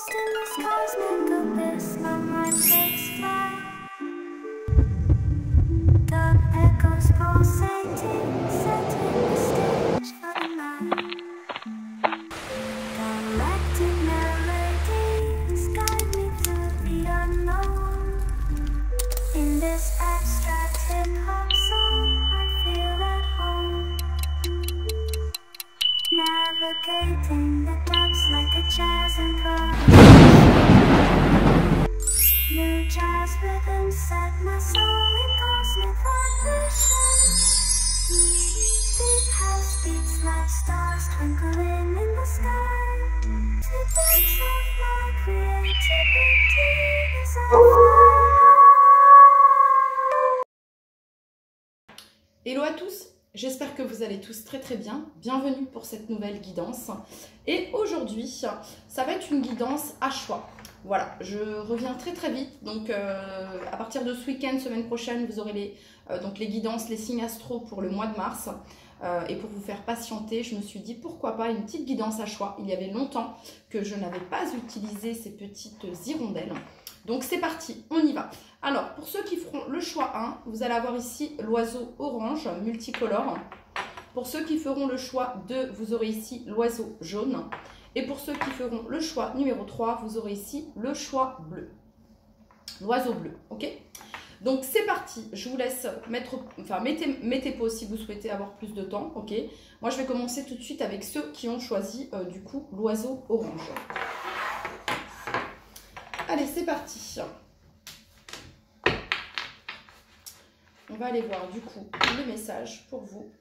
lost in the cosmic abyss, my mind takes flight. The echoes pulsating, setting the stage for the night. Galactic melodies guide me through the unknown. In this abstract hip-hop song, I feel at home. Navigating the depths like a jazz improviser. New jazz rhythms set my soul in cosmic vibration. Deep house beats like stars twinkling in the sky. To depths of my creativity as I fly. Hello à tous, j'espère que vous allez tous très bien. Bienvenue pour cette nouvelle guidance. Et aujourd'hui, ça va être une guidance à choix. Voilà, je reviens très vite. Donc à partir de ce week-end, semaine prochaine, vous aurez les guidances, les signes astro pour le mois de mars. Et pour vous faire patienter, je me suis dit pourquoi pas une petite guidance à choix. Il y avait longtemps que je n'avais pas utilisé ces petites hirondelles. Donc c'est parti, on y va. Alors pour ceux qui feront le choix 1, vous allez avoir ici l'oiseau orange multicolore. Pour ceux qui feront le choix 2, vous aurez ici l'oiseau jaune. Et pour ceux qui feront le choix numéro 3, vous aurez ici le choix bleu. L'oiseau bleu, ok? Donc c'est parti, je vous laisse mettez pause si vous souhaitez avoir plus de temps, ok? Moi je vais commencer tout de suite avec ceux qui ont choisi du coup l'oiseau orange. Allez, c'est parti. On va aller voir du coup le message pour vous.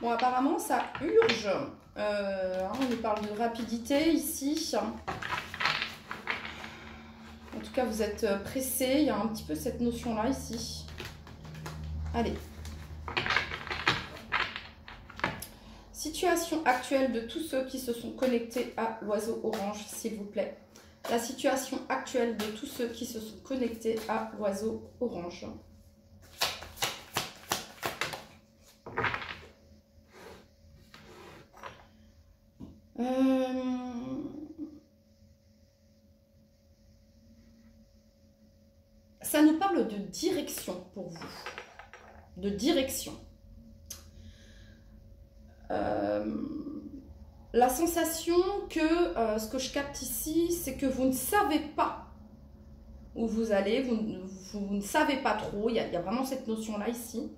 Bon, apparemment, ça urge. On nous parle de rapidité ici. En tout cas, vous êtes pressé. Il y a un petit peu cette notion-là ici. Allez. Situation actuelle de tous ceux qui se sont connectés à l'oiseau orange, s'il vous plaît. La situation actuelle de tous ceux qui se sont connectés à l'oiseau orange. Ça nous parle de direction pour vous. De direction. La sensation que, ce que je capte ici, c'est que vous ne savez pas où vous allez, vous ne savez pas trop, il y a vraiment cette notion-là ici.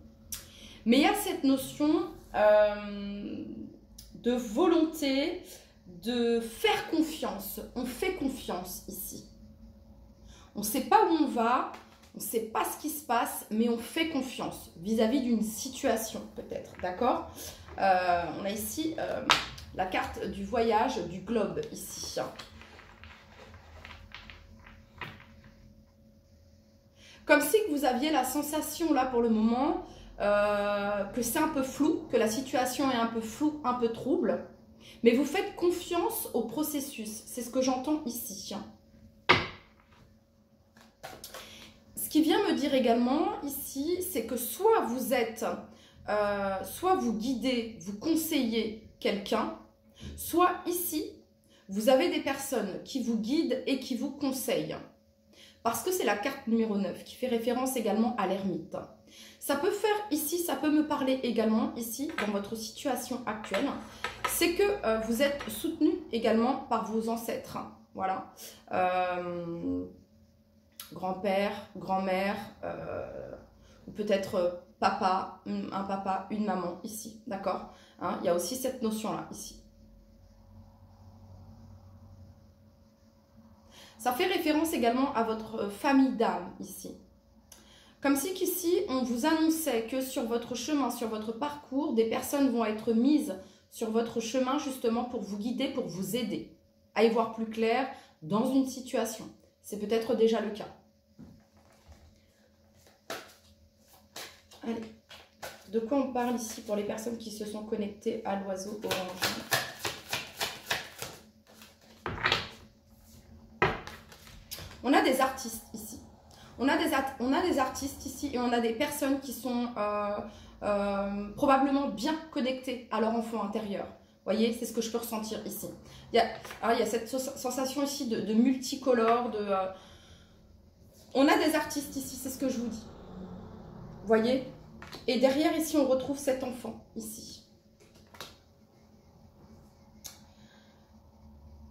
Mais il y a cette notion de volonté, de faire confiance. On fait confiance ici. On ne sait pas où on va, on ne sait pas ce qui se passe, mais on fait confiance vis-à-vis d'une situation peut-être, d'accord? On a ici la carte du voyage du globe ici. Comme si vous aviez la sensation là pour le moment que c'est un peu flou, que la situation est un peu floue, un peu trouble, mais vous faites confiance au processus. C'est ce que j'entends ici. Ce qui vient me dire également ici, c'est que soit vous êtes, soit vous guidez, vous conseillez quelqu'un, soit ici, vous avez des personnes qui vous guident et qui vous conseillent. Parce que c'est la carte numéro 9 qui fait référence également à l'ermite. Ça peut faire ici, ça peut me parler également ici, dans votre situation actuelle. C'est que vous êtes soutenu également par vos ancêtres. Voilà. Grand-père, grand-mère, ou peut-être papa, un papa, une maman ici, d'accord, hein, il y a aussi cette notion-là ici. Ça fait référence également à votre famille d'âme ici. Comme si qu'ici, on vous annonçait que sur votre chemin, sur votre parcours, des personnes vont être mises sur votre chemin justement pour vous guider, pour vous aider à y voir plus clair dans une situation. C'est peut-être déjà le cas. Allez, de quoi on parle ici pour les personnes qui se sont connectées à l'oiseau orange? On a des artistes ici. On a des artistes ici et on a des personnes qui sont probablement bien connectées à leur enfant intérieur. Vous voyez, c'est ce que je peux ressentir ici. Il y a cette sensation ici de multicolore, on a des artistes ici, c'est ce que je vous dis. Vous voyez? Et derrière ici, on retrouve cet enfant ici.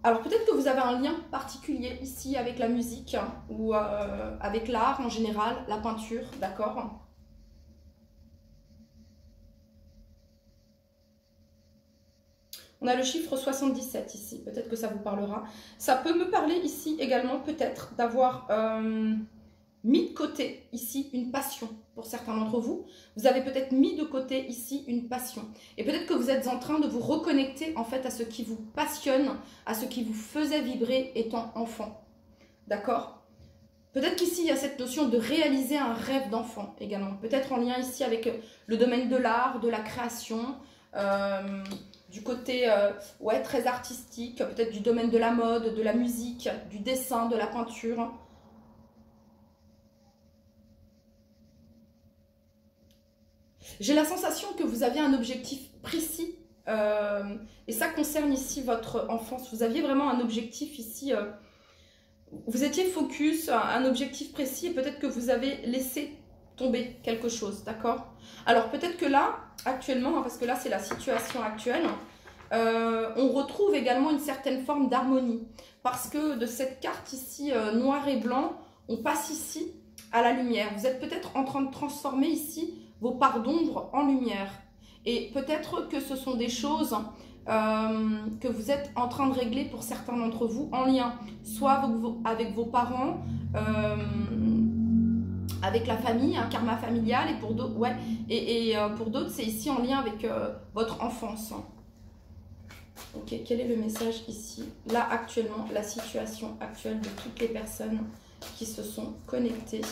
Alors peut-être que vous avez un lien particulier ici avec la musique ou avec l'art en général, la peinture, d'accord? On a le chiffre 77 ici, peut-être que ça vous parlera. Ça peut me parler ici également peut-être d'avoir mis de côté ici une passion pour certains d'entre vous. Vous avez peut-être mis de côté ici une passion. Et peut-être que vous êtes en train de vous reconnecter en fait à ce qui vous passionne, à ce qui vous faisait vibrer étant enfant. D'accord? Peut-être qu'ici il y a cette notion de réaliser un rêve d'enfant également. Peut-être en lien ici avec le domaine de l'art, de la création, du côté ouais, très artistique, peut-être du domaine de la mode, de la musique, du dessin, de la peinture. J'ai la sensation que vous aviez un objectif précis et ça concerne ici votre enfance. Vous aviez vraiment un objectif ici, vous étiez focus, un objectif précis et peut-être que vous avez laissé tomber quelque chose, d'accord? Alors peut-être que là, actuellement, parce que là c'est la situation actuelle, on retrouve également une certaine forme d'harmonie parce que de cette carte ici noir et blanc, on passe ici à la lumière. Vous êtes peut-être en train de transformer ici vos parts d'ombre en lumière. Et peut-être que ce sont des choses que vous êtes en train de régler pour certains d'entre vous en lien, soit avec vos parents, avec la famille, un karma familial, et pour d'autres, ouais, pour d'autres, c'est ici en lien avec votre enfance. Ok, quel est le message ici? Là, actuellement, la situation actuelle de toutes les personnes qui se sont connectées.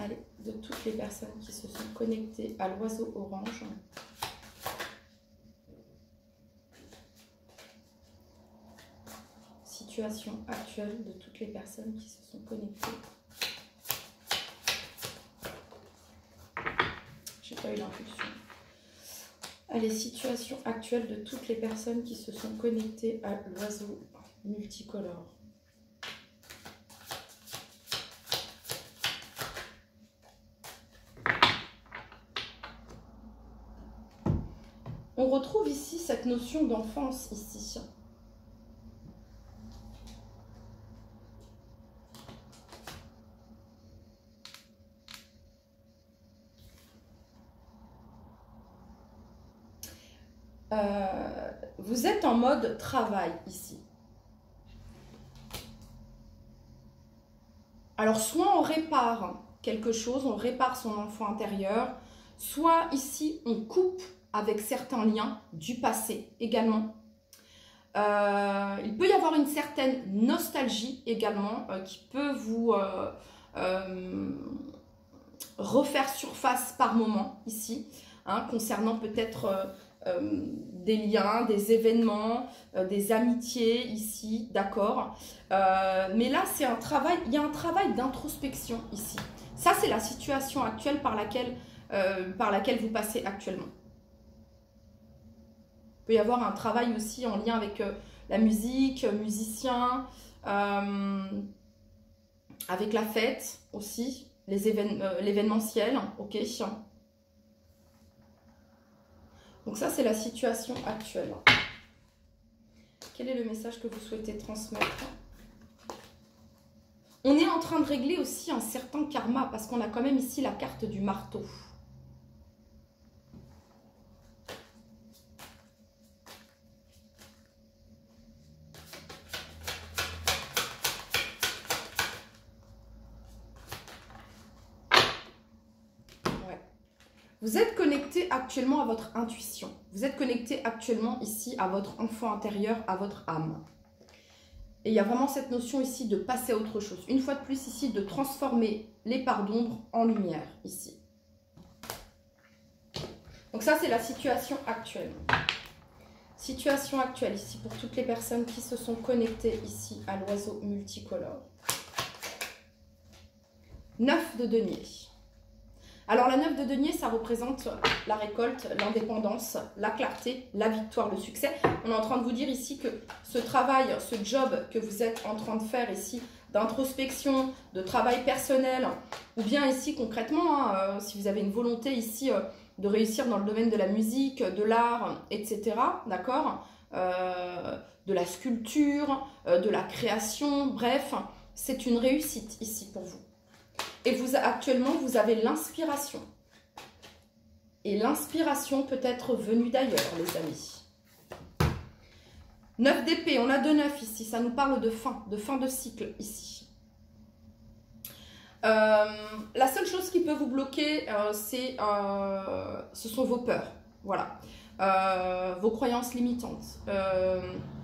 Allez, de toutes les personnes qui se sont connectées à l'oiseau orange. Situation actuelle de toutes les personnes qui se sont connectées. J'ai pas eu l'impulsion. Allez, situation actuelle de toutes les personnes qui se sont connectées à l'oiseau multicolore. On retrouve ici cette notion d'enfance ici. Vous êtes en mode travail ici. Alors soit on répare quelque chose, on répare son enfant intérieur, soit ici on coupe avec certains liens du passé également. Il peut y avoir une certaine nostalgie également qui peut vous refaire surface par moment ici, hein, concernant peut-être des liens, des événements, des amitiés ici, d'accord. Mais là, c'est un travail, il y a un travail d'introspection ici. Ça, c'est la situation actuelle par laquelle vous passez actuellement. Il peut y avoir un travail aussi en lien avec la musique, musicien, avec la fête aussi, l'événementiel, ok. Donc ça, c'est la situation actuelle. Quel est le message que vous souhaitez transmettre? On est en train de régler aussi un certain karma, parce qu'on a quand même ici la carte du marteau. Vous êtes connecté actuellement à votre intuition. Vous êtes connecté actuellement ici à votre enfant intérieur, à votre âme. Et il y a vraiment cette notion ici de passer à autre chose. Une fois de plus ici, de transformer les parts d'ombre en lumière ici. Donc ça, c'est la situation actuelle. Situation actuelle ici pour toutes les personnes qui se sont connectées ici à l'oiseau multicolore. 9 de denier. Alors la 9 de denier, ça représente la récolte, l'indépendance, la clarté, la victoire, le succès. On est en train de vous dire ici que ce travail, ce job que vous êtes en train de faire ici, d'introspection, de travail personnel, ou bien ici concrètement, hein, si vous avez une volonté ici de réussir dans le domaine de la musique, de l'art, etc., d'accord, de la sculpture, de la création, bref, c'est une réussite ici pour vous. Et vous, actuellement, vous avez l'inspiration. Et l'inspiration peut être venue d'ailleurs, les amis. 9 d'épée, on a 2 9 ici, ça nous parle de fin de cycle ici. La seule chose qui peut vous bloquer, ce sont vos peurs, voilà, vos croyances limitantes,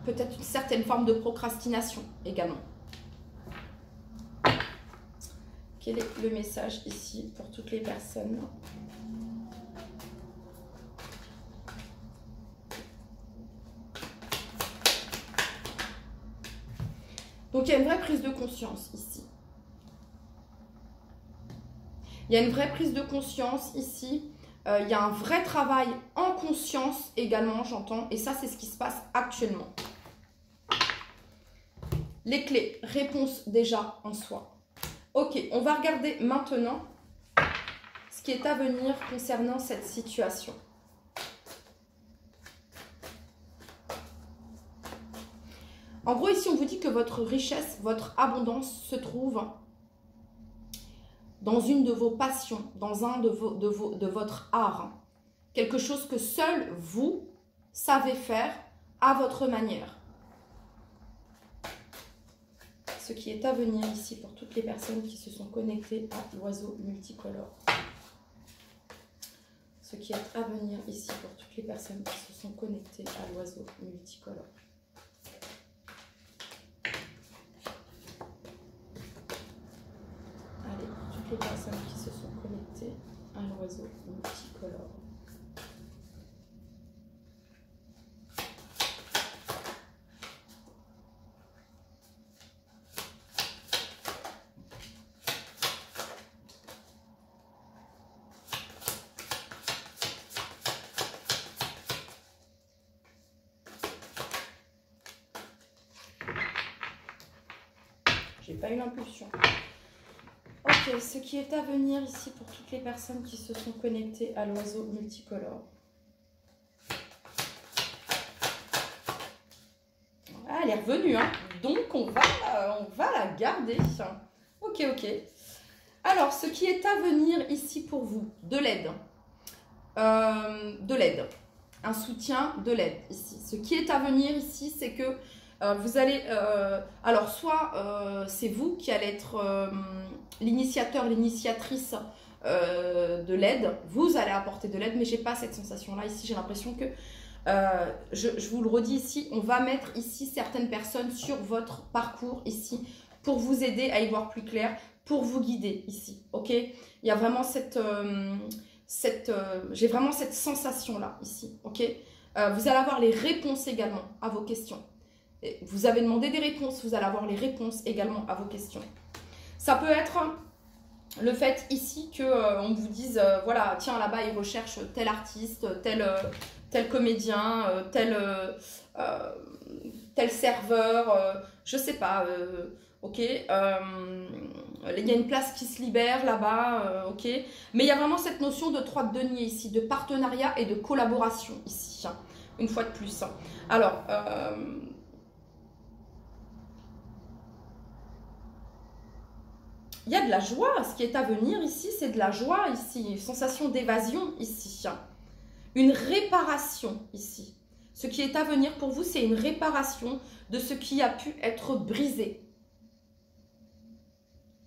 peut-être une certaine forme de procrastination également. Quel est le message ici pour toutes les personnes? Donc il y a une vraie prise de conscience ici. Il y a une vraie prise de conscience ici. Il y a un vrai travail en conscience également, j'entends. Et ça, c'est ce qui se passe actuellement. Les clés, réponse déjà en soi. Ok, on va regarder maintenant ce qui est à venir concernant cette situation. En gros, ici, on vous dit que votre richesse, votre abondance se trouve dans une de vos passions, dans un de votre art. Quelque chose que seul vous savez faire à votre manière. Ce qui est à venir ici pour toutes les personnes qui se sont connectées à l'oiseau multicolore. Ce qui est à venir ici pour toutes les personnes qui se sont connectées à l'oiseau multicolore. Allez, pour toutes les personnes qui se sont connectées à l'oiseau multicolore. J'ai pas eu l'impulsion. Ok, ce qui est à venir ici pour toutes les personnes qui se sont connectées à l'oiseau multicolore. Ah, elle est revenue, hein. Donc on va la garder. Ok, ok. Alors, ce qui est à venir ici pour vous, de l'aide. De l'aide. Un soutien, de l'aide ici. Ce qui est à venir ici, c'est que vous allez, alors soit c'est vous qui allez être l'initiateur, l'initiatrice de l'aide, vous allez apporter de l'aide, mais j'ai pas cette sensation là ici, j'ai l'impression que, je vous le redis ici, on va mettre ici certaines personnes sur votre parcours ici, pour vous aider à y voir plus clair, pour vous guider ici, ok? Il y a vraiment j'ai vraiment cette sensation là ici, ok? Vous allez avoir les réponses également à vos questions. Vous avez demandé des réponses, vous allez avoir les réponses également à vos questions. Ça peut être le fait ici qu'on vous dise, voilà, tiens, là-bas, ils recherchent tel artiste, tel comédien, tel serveur, je sais pas, ok. Il y a une place qui se libère là-bas, ok. Mais il y a vraiment cette notion de 3 de denier ici, de partenariat et de collaboration ici, hein, une fois de plus. Alors, il y a de la joie, ce qui est à venir ici, c'est de la joie ici, une sensation d'évasion ici, une réparation ici. Ce qui est à venir pour vous, c'est une réparation de ce qui a pu être brisé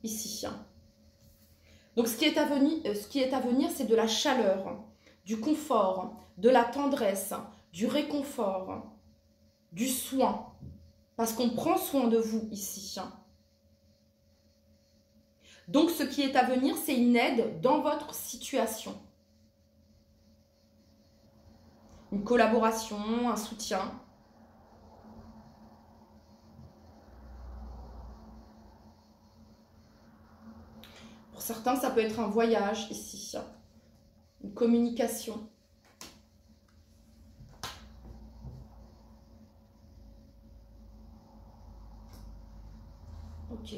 ici. Donc ce qui est à venir, c'est de la chaleur, du confort, de la tendresse, du réconfort, du soin, parce qu'on prend soin de vous ici. Donc, ce qui est à venir, c'est une aide dans votre situation. une collaboration, un soutien. Pour certains, ça peut être un voyage ici, une communication. Ok.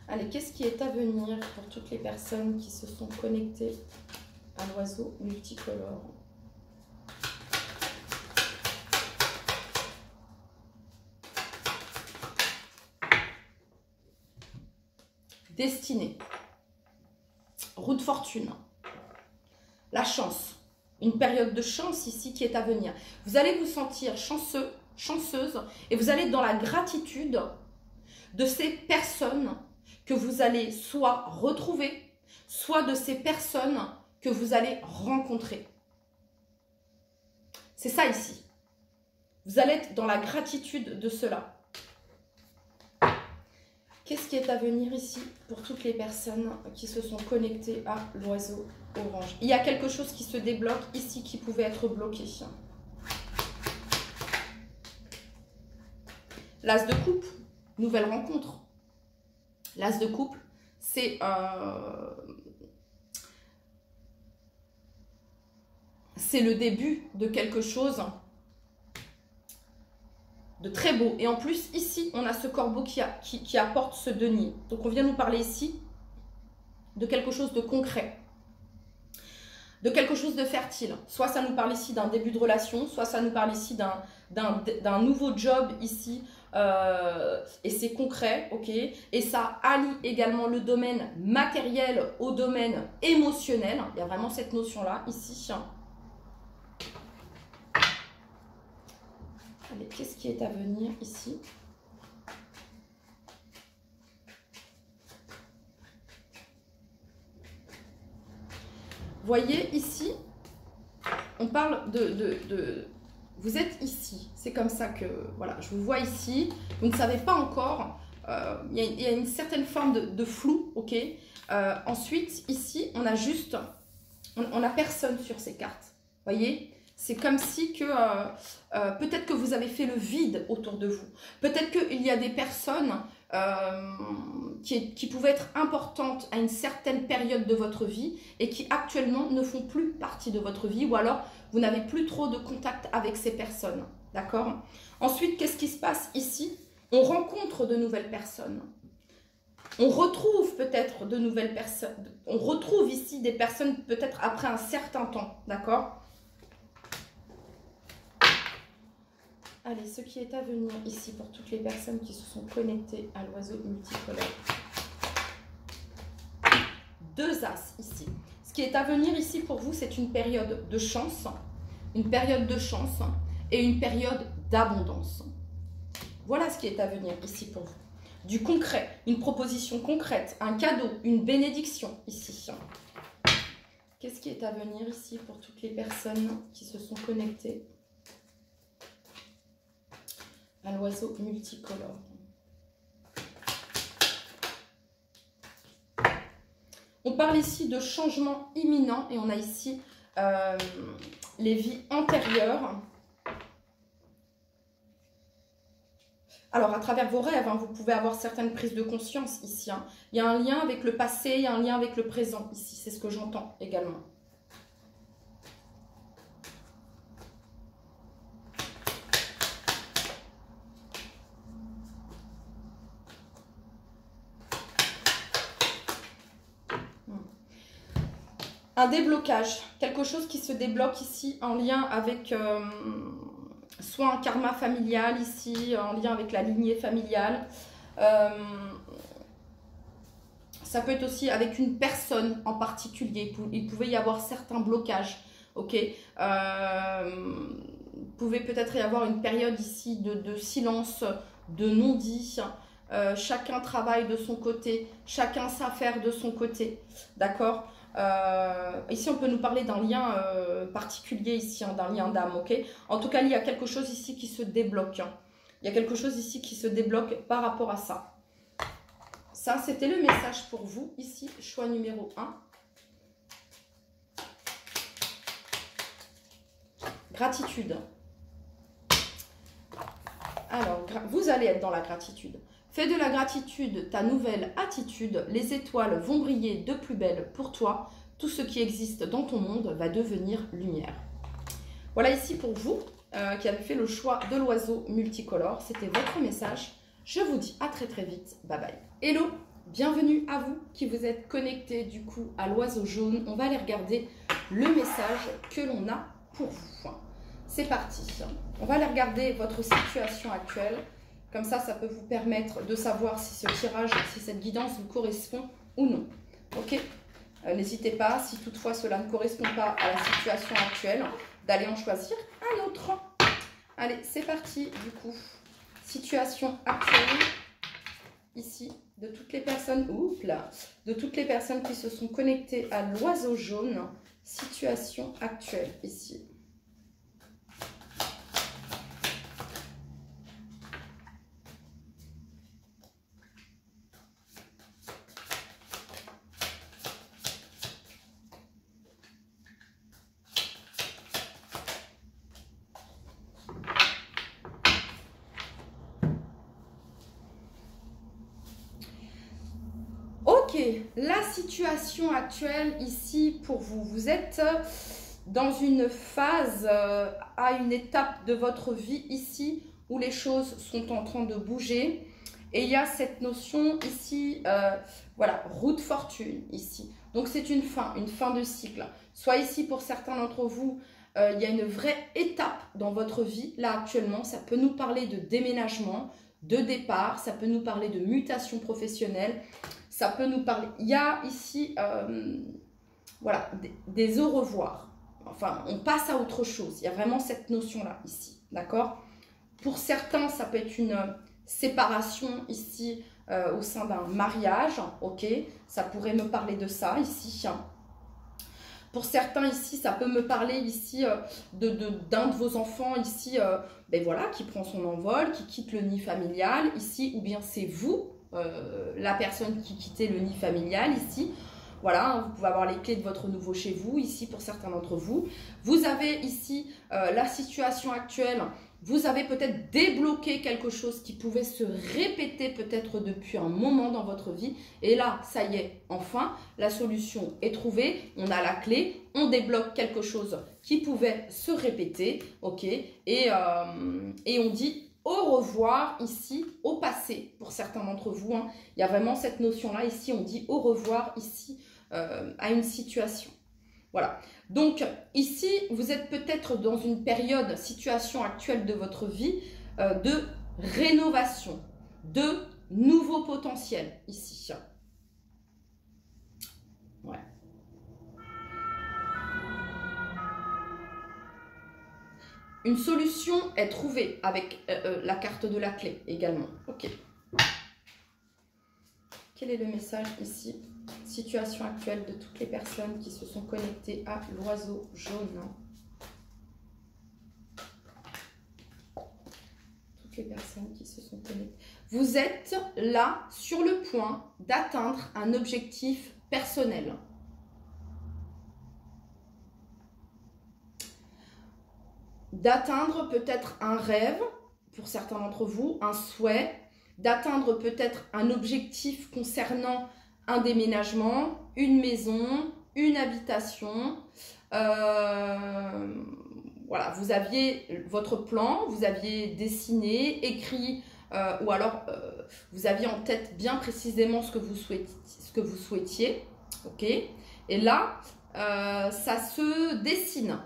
Allez, qu'est-ce qui est à venir pour toutes les personnes qui se sont connectées à l'oiseau multicolore? Destinée. Roue de fortune. La chance. Une période de chance ici qui est à venir. Vous allez vous sentir chanceux, chanceuse, et vous allez être dans la gratitude de ces personnes que vous allez soit retrouver, soit de ces personnes que vous allez rencontrer. C'est ça ici. Vous allez être dans la gratitude de cela. Qu'est-ce qui est à venir ici pour toutes les personnes qui se sont connectées à l'oiseau orange? Il y a quelque chose qui se débloque ici qui pouvait être bloqué. L'as de coupe, nouvelle rencontre. L'as de couple, c'est le début de quelque chose de très beau. Et en plus, ici, on a ce corbeau qui apporte ce denier. Donc, on vient nous parler ici de quelque chose de concret, de quelque chose de fertile. Soit ça nous parle ici d'un début de relation, soit ça nous parle ici d'un nouveau job ici. Et c'est concret, ok, et ça allie également le domaine matériel au domaine émotionnel. Il y a vraiment cette notion là ici. Allez, qu'est-ce qui est à venir ici? Voyez ici, on parle vous êtes ici, c'est comme ça que, voilà, je vous vois ici, vous ne savez pas encore, il y a une certaine forme de flou, ok. Ensuite, ici, on a juste, on n'a personne sur ces cartes, voyez. C'est comme si que, peut-être que vous avez fait le vide autour de vous, peut-être qu'il y a des personnes qui pouvaient être importantes à une certaine période de votre vie et qui actuellement ne font plus partie de votre vie, ou alors vous n'avez plus trop de contact avec ces personnes, d'accord? Ensuite, qu'est-ce qui se passe ici? On rencontre de nouvelles personnes. On retrouve peut-être de nouvelles personnes. On retrouve ici des personnes peut-être après un certain temps, d'accord? Allez, ce qui est à venir ici pour toutes les personnes qui se sont connectées à l'oiseau multicolore. 2 as ici. Ce qui est à venir ici pour vous, c'est une période de chance et une période d'abondance. Voilà ce qui est à venir ici pour vous. Du concret, une proposition concrète, un cadeau, une bénédiction ici. Qu'est-ce qui est à venir ici pour toutes les personnes qui se sont connectées à l'oiseau multicolore? On parle ici de changement imminent et on a ici les vies antérieures. Alors, à travers vos rêves, hein, vous pouvez avoir certaines prises de conscience ici. Hein. Il y a un lien avec le passé, il y a un lien avec le présent ici. C'est ce que j'entends également. Un déblocage, quelque chose qui se débloque ici en lien avec soit un karma familial ici, en lien avec la lignée familiale. Ça peut être aussi avec une personne en particulier. Il pouvait y avoir certains blocages, ok. Il pouvait peut-être y avoir une période ici de silence, de non-dit. Chacun travaille de son côté, chacun s'affaire de son côté, d'accord. Ici on peut nous parler d'un lien particulier ici, hein, d'un lien d'âme, ok. En tout cas, il y a quelque chose ici qui se débloque, hein. Il y a quelque chose ici qui se débloque par rapport à ça. Ça, c'était le message pour vous ici, choix numéro 1. gratitude. Alors, vous allez être dans la gratitude. Fais de la gratitude ta nouvelle attitude. Les étoiles vont briller de plus belle pour toi. Tout ce qui existe dans ton monde va devenir lumière. Voilà ici pour vous qui avez fait le choix de l'oiseau multicolore. C'était votre message. Je vous dis à très très vite. Bye bye. Hello, bienvenue à vous qui vous êtes connectés du coup à l'oiseau jaune. On va aller regarder le message que l'on a pour vous. C'est parti. On va aller regarder votre situation actuelle. Comme ça, ça peut vous permettre de savoir si ce tirage, si cette guidance vous correspond ou non. Ok, n'hésitez pas, si toutefois cela ne correspond pas à la situation actuelle, d'aller en choisir un autre. Allez, c'est parti du coup. Situation actuelle, ici, de toutes les personnes, de toutes les personnes qui se sont connectées à l'oiseau jaune. Situation actuelle, ici. Ok, la situation actuelle ici pour vous, vous êtes dans une phase, à une étape de votre vie ici où les choses sont en train de bouger et il y a cette notion ici, voilà, roue de fortune ici. Donc c'est une fin de cycle. Soit ici pour certains d'entre vous, il y a une vraie étape dans votre vie là actuellement, ça peut nous parler de déménagement, de départ, ça peut nous parler de mutation professionnelle. Ça peut nous parler, il y a ici, voilà, des au revoir. Enfin, on passe à autre chose. Il y a vraiment cette notion-là, ici, d'accord? Pour certains, ça peut être une séparation, ici, au sein d'un mariage, ok? Ça pourrait me parler de ça, ici. Pour certains, ici, ça peut me parler, ici, d'un de vos enfants, ici, ben voilà, qui prend son envol, qui quitte le nid familial, ici, ou bien c'est vous, la personne qui quittait le nid familial ici. Voilà, vous pouvez avoir les clés de votre nouveau chez vous ici pour certains d'entre vous. Vous avez ici la situation actuelle. Vous avez peut-être débloqué quelque chose qui pouvait se répéter peut-être depuis un moment dans votre vie. Et là, ça y est, enfin, la solution est trouvée. On a la clé, on débloque quelque chose qui pouvait se répéter. Ok, et on dit au revoir ici au passé pour certains d'entre vous. Hein. Il y a vraiment cette notion-là ici. On dit au revoir ici à une situation. Voilà. Donc ici, vous êtes peut-être dans une période, situation actuelle de votre vie, de rénovation, de nouveaux potentiels ici. Ouais. Une solution est trouvée avec la carte de la clé également. Ok. Quel est le message ici? Situation actuelle de toutes les personnes qui se sont connectées à l'oiseau jaune. Toutes les personnes qui se sont connectées. Vous êtes là sur le point d'atteindre un objectif personnel. D'atteindre peut-être un rêve, pour certains d'entre vous, un souhait, d'atteindre peut-être un objectif concernant un déménagement, une maison, une habitation. Voilà, vous aviez votre plan, vous aviez dessiné, écrit, ou alors vous aviez en tête bien précisément ce que vous souhaitiez. Ok. Et là, ça se dessine.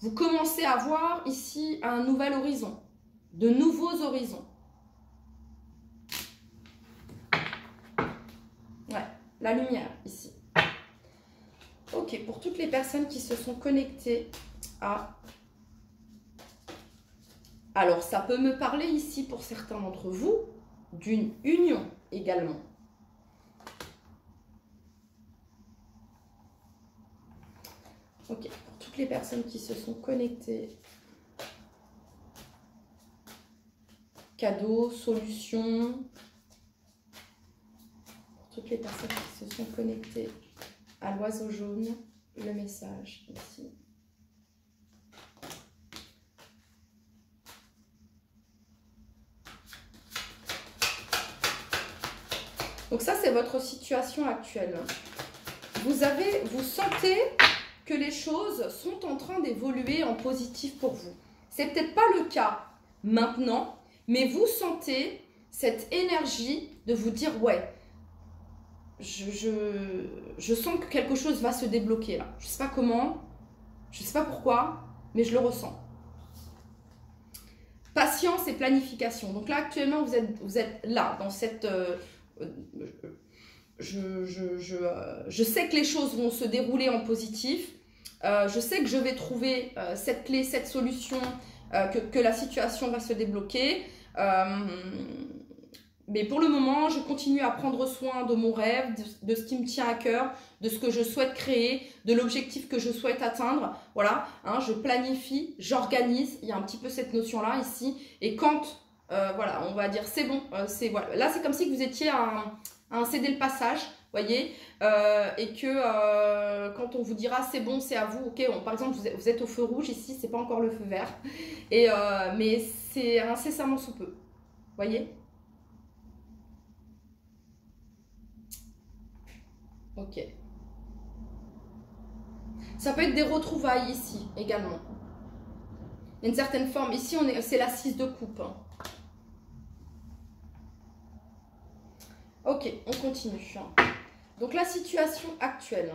Vous commencez à voir ici un nouvel horizon, de nouveaux horizons. Ouais, la lumière ici. Ok, pour toutes les personnes qui se sont connectées à... Alors, ça peut me parler ici pour certains d'entre vous d'une union également. Ok, pour toutes les personnes qui se sont connectées, cadeaux, solutions, pour toutes les personnes qui se sont connectées à l'oiseau jaune, le message ici. Donc ça, c'est votre situation actuelle. Vous sentez que les choses sont en train d'évoluer en positif pour vous. C'est peut-être pas le cas maintenant, mais vous sentez cette énergie de vous dire, ouais, je sens que quelque chose va se débloquer là. Je sais pas comment, je sais pas pourquoi, mais je le ressens. Patience et planification. Donc là, actuellement, vous êtes là, dans cette... je sais que les choses vont se dérouler en positif. Je sais que je vais trouver cette clé, cette solution, que la situation va se débloquer. Mais pour le moment, je continue à prendre soin de mon rêve, de ce qui me tient à cœur, de ce que je souhaite créer, de l'objectif que je souhaite atteindre. Voilà, hein, je planifie, j'organise. Il y a un petit peu cette notion-là ici. Et quand, voilà, on va dire c'est bon, voilà. Là, c'est comme si vous étiez à un céder le passage, voyez, et que quand on vous dira c'est bon, c'est à vous, ok, par exemple, vous êtes au feu rouge ici, c'est pas encore le feu vert, et, mais c'est incessamment sous peu, voyez. Ok. Ça peut être des retrouvailles ici également. Il y a une certaine forme. Ici, c'est la 6 de coupe. Hein. Ok, on continue. Donc la situation actuelle.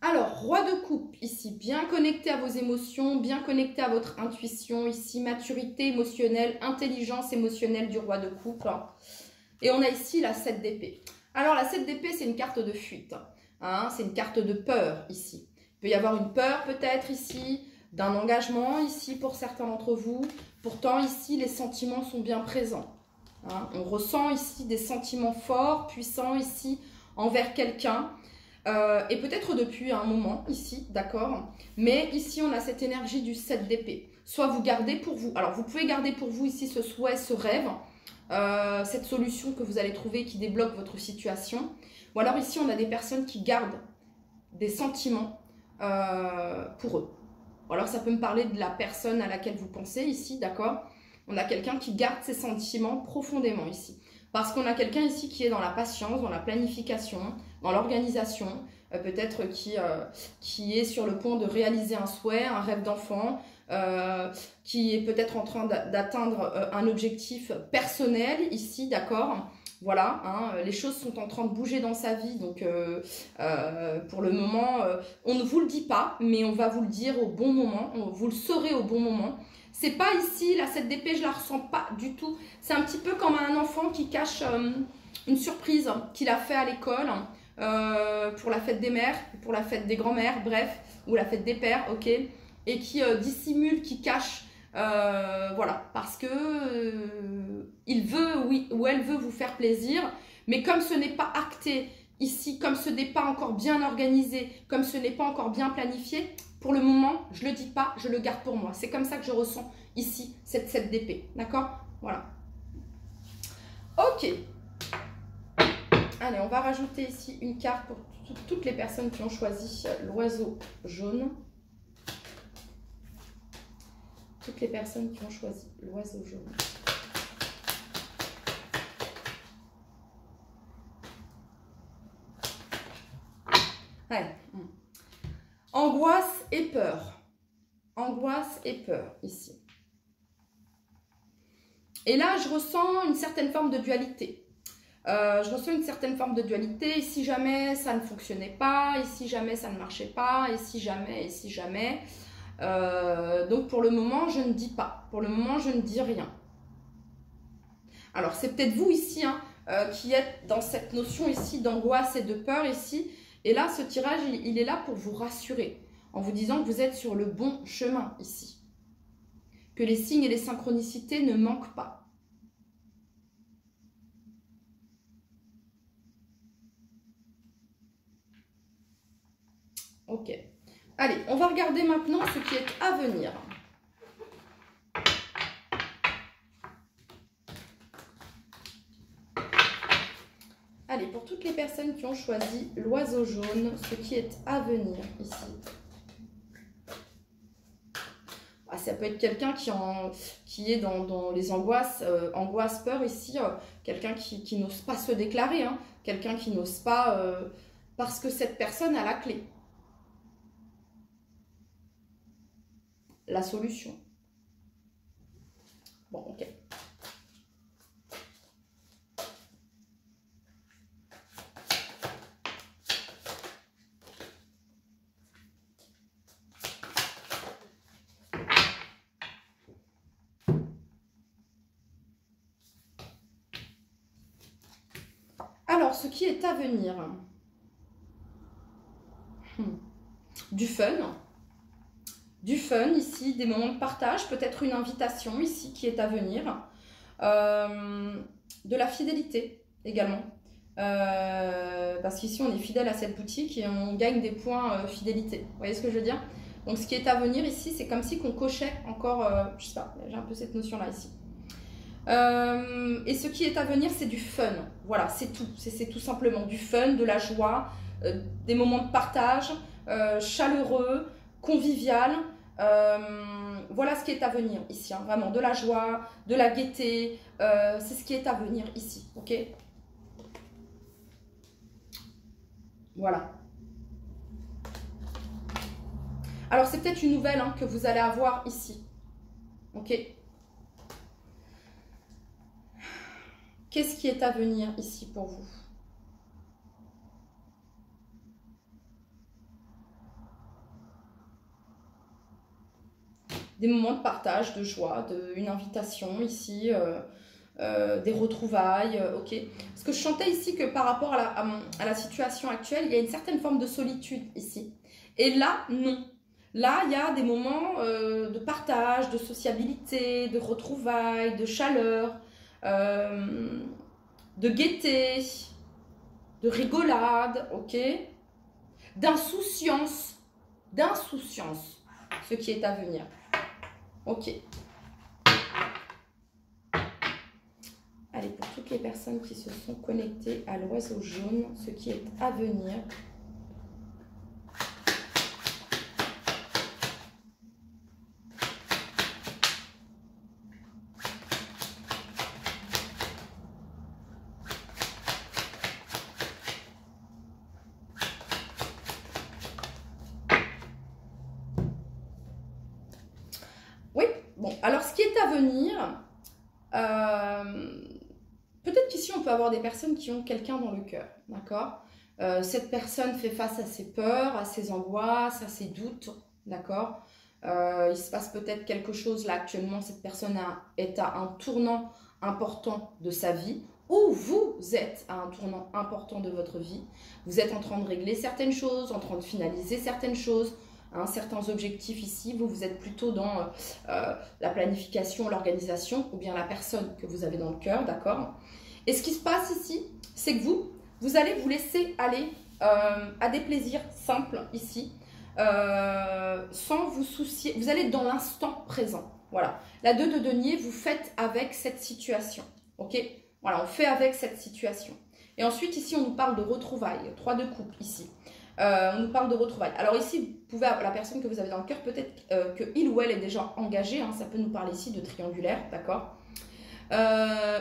Alors, roi de coupe, ici, bien connecté à vos émotions, bien connecté à votre intuition, ici, maturité émotionnelle, intelligence émotionnelle du roi de coupe. Et on a ici la 7 d'épée. Alors, la 7 d'épée, c'est une carte de fuite. Hein, c'est une carte de peur, ici. Il peut y avoir une peur, peut-être, ici, d'un engagement, ici, pour certains d'entre vous. Pourtant, ici, les sentiments sont bien présents. Hein, on ressent ici des sentiments forts, puissants, ici, envers quelqu'un. Et peut-être depuis un moment ici, d'accord, mais ici on a cette énergie du 7 d'épée. Soit vous gardez pour vous, alors vous pouvez garder pour vous ici ce souhait, ce rêve, cette solution que vous allez trouver qui débloque votre situation. Ou alors ici on a des personnes qui gardent des sentiments pour eux. Ou alors ça peut me parler de la personne à laquelle vous pensez ici, d'accord. On a quelqu'un qui garde ses sentiments profondément ici. Parce qu'on a quelqu'un ici qui est dans la patience, dans la planification, dans l'organisation, peut-être qui est sur le point de réaliser un souhait, un rêve d'enfant, qui est peut-être en train d'atteindre un objectif personnel ici, d'accord. Voilà, hein, les choses sont en train de bouger dans sa vie, donc pour le moment, on ne vous le dit pas, mais on va vous le dire au bon moment, vous le saurez au bon moment. C'est pas ici, la 7 d'épée, je la ressens pas du tout. C'est un petit peu comme un enfant qui cache une surprise qu'il a fait à l'école pour la fête des mères, pour la fête des grands-mères, bref, ou la fête des pères, ok, et qui dissimule, qui cache, voilà, parce que il veut, oui, ou elle veut vous faire plaisir, mais comme ce n'est pas acté ici, comme ce n'est pas encore bien organisé, comme ce n'est pas encore bien planifié, pour le moment, je ne le dis pas, je le garde pour moi. C'est comme ça que je ressens ici cette 7 d'épée. D'accord? Voilà. Ok. Allez, on va rajouter ici une carte pour toutes les personnes qui ont choisi l'oiseau jaune. Toutes les personnes qui ont choisi l'oiseau jaune. Allez. Angoisse et peur. Angoisse et peur, ici. Et là, je ressens une certaine forme de dualité. Je ressens une certaine forme de dualité. Et si jamais ça ne fonctionnait pas, et si jamais ça ne marchait pas, et si jamais, et si jamais. Donc, pour le moment, je ne dis pas. Pour le moment, je ne dis rien. Alors, c'est peut-être vous ici, hein, qui êtes dans cette notion ici d'angoisse et de peur ici. Et là, ce tirage, il est là pour vous rassurer, en vous disant que vous êtes sur le bon chemin ici. Que les signes et les synchronicités ne manquent pas. Ok. Allez, on va regarder maintenant ce qui est à venir. Allez, pour toutes les personnes qui ont choisi l'oiseau jaune, ce qui est à venir ici ça peut être quelqu'un qui est dans les angoisses, peur ici, quelqu'un qui n'ose pas se déclarer, hein, quelqu'un qui n'ose pas, parce que cette personne a la clé. La solution. Bon, ok. Alors, ce qui est à venir, du fun ici, des moments de partage, peut-être une invitation ici qui est à venir, de la fidélité également, parce qu'ici on est fidèle à cette boutique et on gagne des points fidélité, vous voyez ce que je veux dire? Donc ce qui est à venir ici, c'est comme si qu'on cochait encore, je sais pas, j'ai un peu cette notion là ici. Et ce qui est à venir, c'est du fun. Voilà, c'est tout. C'est tout simplement du fun, de la joie, des moments de partage, chaleureux, convivial. Voilà ce qui est à venir ici. Hein, vraiment, de la joie, de la gaieté. C'est ce qui est à venir ici. Ok? Voilà. Alors, c'est peut-être une nouvelle hein, que vous allez avoir ici. Ok? Qu'est-ce qui est à venir ici pour vous? Des moments de partage, de joie, une invitation ici, des retrouvailles, ok. Parce que je sentais ici que par rapport à la situation actuelle, il y a une certaine forme de solitude ici. Et là, non. Là, il y a des moments de partage, de sociabilité, de retrouvailles, de chaleur, de gaieté, de rigolade, ok, d'insouciance, ce qui est à venir, ok. Allez, pour toutes les personnes qui se sont connectées à l'oiseau jaune, ce qui est à venir. Alors, ce qui est à venir, peut-être qu'ici, on peut avoir des personnes qui ont quelqu'un dans le cœur, d'accord? Cette personne fait face à ses peurs, à ses angoisses, à ses doutes, d'accord? Il se passe peut-être quelque chose là actuellement, cette personne est à un tournant important de sa vie, ou vous êtes à un tournant important de votre vie. Vous êtes en train de régler certaines choses, en train de finaliser certaines choses, hein, certains objectifs ici. Vous êtes plutôt dans la planification, l'organisation, ou bien la personne que vous avez dans le cœur, d'accord? Et ce qui se passe ici, c'est que vous allez vous laisser aller à des plaisirs simples ici, sans vous soucier. Vous allez être dans l'instant présent. Voilà. La 2 de denier, vous faites avec cette situation. Ok? Voilà, on fait avec cette situation. Et ensuite, ici, on nous parle de retrouvailles. 3 de coupe ici. On nous parle de retrouvailles. Alors ici, vous pouvez, la personne que vous avez dans le cœur, peut-être que il ou elle est déjà engagé. Hein, ça peut nous parler ici de triangulaire, d'accord?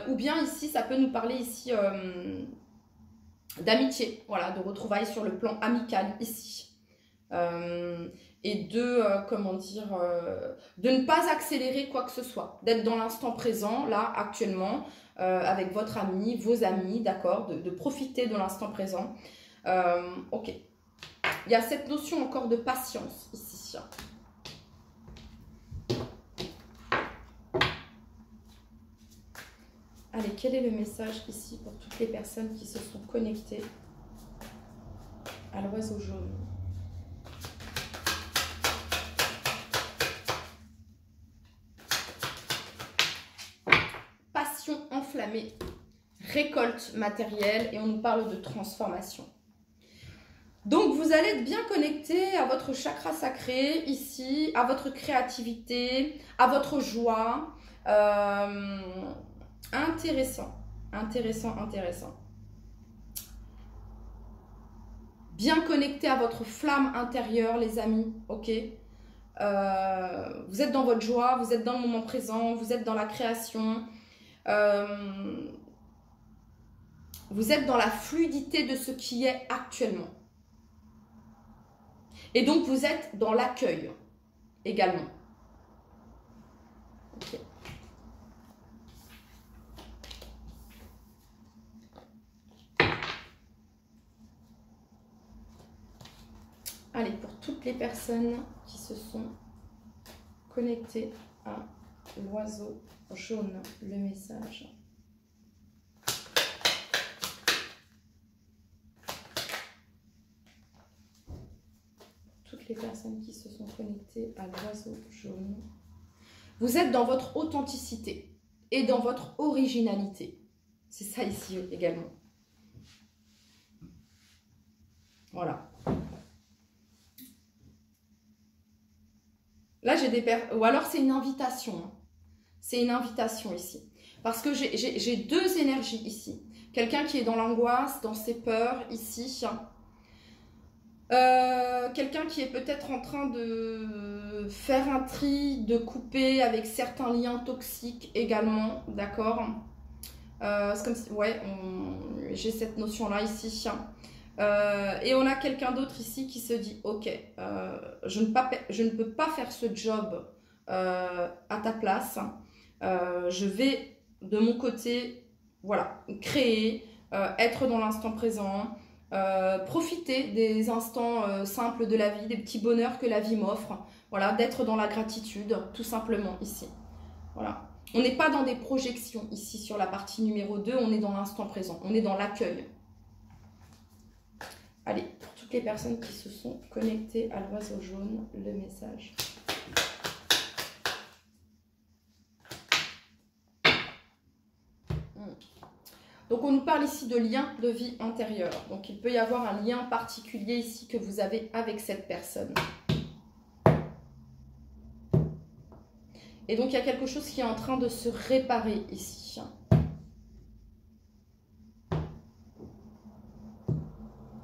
Ou bien ici, ça peut nous parler ici d'amitié. Voilà, de retrouvailles sur le plan amical ici. Et de, comment dire, de ne pas accélérer quoi que ce soit, d'être dans l'instant présent, là, actuellement, avec votre ami, vos amis, d'accord, de profiter de l'instant présent. Ok. Il y a cette notion encore de patience ici. Allez, quel est le message ici pour toutes les personnes qui se sont connectées à l'oiseau jaune? Passion enflammée, récolte matérielle, et on nous parle de transformation. Donc, vous allez être bien connecté à votre chakra sacré ici, à votre créativité, à votre joie. Intéressant, intéressant, intéressant. Bien connecté à votre flamme intérieure, les amis, ok? Vous êtes dans votre joie, vous êtes dans le moment présent, vous êtes dans la création. Vous êtes dans la fluidité de ce qui est actuellement. Et donc, vous êtes dans l'accueil également. Ok. Allez, pour toutes les personnes qui se sont connectées à l'oiseau jaune, le message. Toutes les personnes qui se sont connectées à l'oiseau jaune. Vous êtes dans votre authenticité et dans votre originalité. C'est ça ici également. Voilà. Là, j'ai des personnes... Ou alors, c'est une invitation. Hein. C'est une invitation ici. Parce que j'ai deux énergies ici. Quelqu'un qui est dans l'angoisse, dans ses peurs, ici. Quelqu'un qui est peut-être en train de faire un tri, de couper avec certains liens toxiques également. D'accord. C'est comme si... Ouais, j'ai cette notion-là ici. Et on a quelqu'un d'autre ici qui se dit ok, je ne peux pas faire ce job à ta place, je vais de mon côté, voilà, créer, être dans l'instant présent, profiter des instants simples de la vie, des petits bonheurs que la vie m'offre, voilà, d'être dans la gratitude tout simplement ici. Voilà. On n'est pas dans des projections ici sur la partie numéro 2, on est dans l'instant présent, on est dans l'accueil. Allez, pour toutes les personnes qui se sont connectées à l'oiseau jaune, le message. Donc, on nous parle ici de lien de vie intérieure. Donc, il peut y avoir un lien particulier ici que vous avez avec cette personne. Et donc, il y a quelque chose qui est en train de se réparer ici.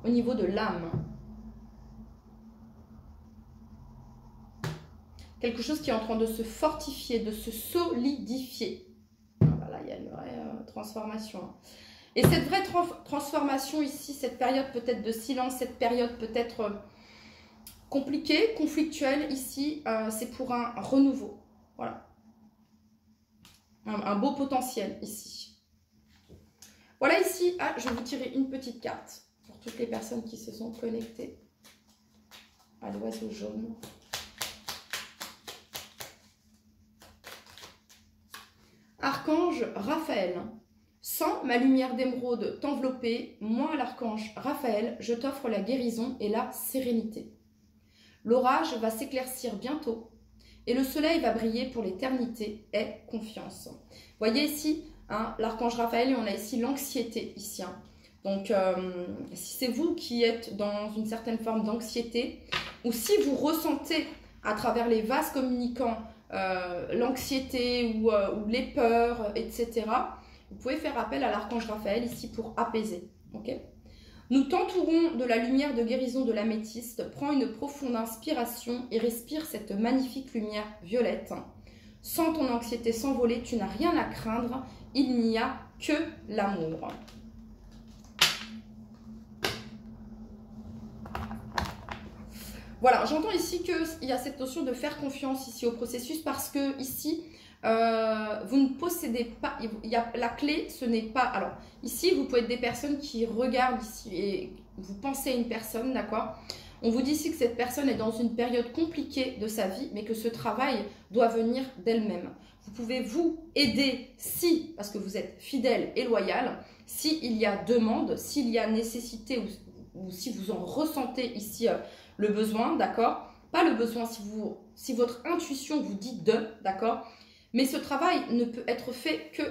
Au niveau de l'âme. Quelque chose qui est en train de se fortifier, de se solidifier. Voilà, il y a une vraie transformation. Et cette vraie transformation ici, cette période peut-être de silence, cette période peut-être compliquée, conflictuelle ici, c'est pour un renouveau. Voilà. Un beau potentiel ici. Voilà ici, je vais vous tirer une petite carte. Pour toutes les personnes qui se sont connectées à l'oiseau jaune. Archange Raphaël, sans ma lumière d'émeraude t'envelopper, moi l'archange Raphaël, je t'offre la guérison et la sérénité. L'orage va s'éclaircir bientôt et le soleil va briller pour l'éternité, aie confiance. Vous voyez ici, hein, l'archange Raphaël, et on a ici l'anxiété ici. Hein. Donc, si c'est vous qui êtes dans une certaine forme d'anxiété, ou si vous ressentez à travers les vases communicants l'anxiété ou les peurs, etc., vous pouvez faire appel à l'archange Raphaël ici pour apaiser. Okay. Nous t'entourons de la lumière de guérison de l'améthyste. Prends une profonde inspiration et respire cette magnifique lumière violette. Sans ton anxiété s'envoler, tu n'as rien à craindre. Il n'y a que l'amour. Voilà, j'entends ici qu'il y a cette notion de faire confiance ici au processus parce que ici, vous ne possédez pas, la clé, ce n'est pas... Alors, ici, vous pouvez être des personnes qui regardent ici et vous pensez à une personne, d'accord? On vous dit ici que cette personne est dans une période compliquée de sa vie, mais que ce travail doit venir d'elle-même. Vous pouvez vous aider si, parce que vous êtes fidèle et loyal, s'il y a demande, s'il y a nécessité ou si vous en ressentez ici le besoin, d'accord? Pas le besoin si votre intuition vous dit de, d'accord? Mais ce travail ne peut être fait que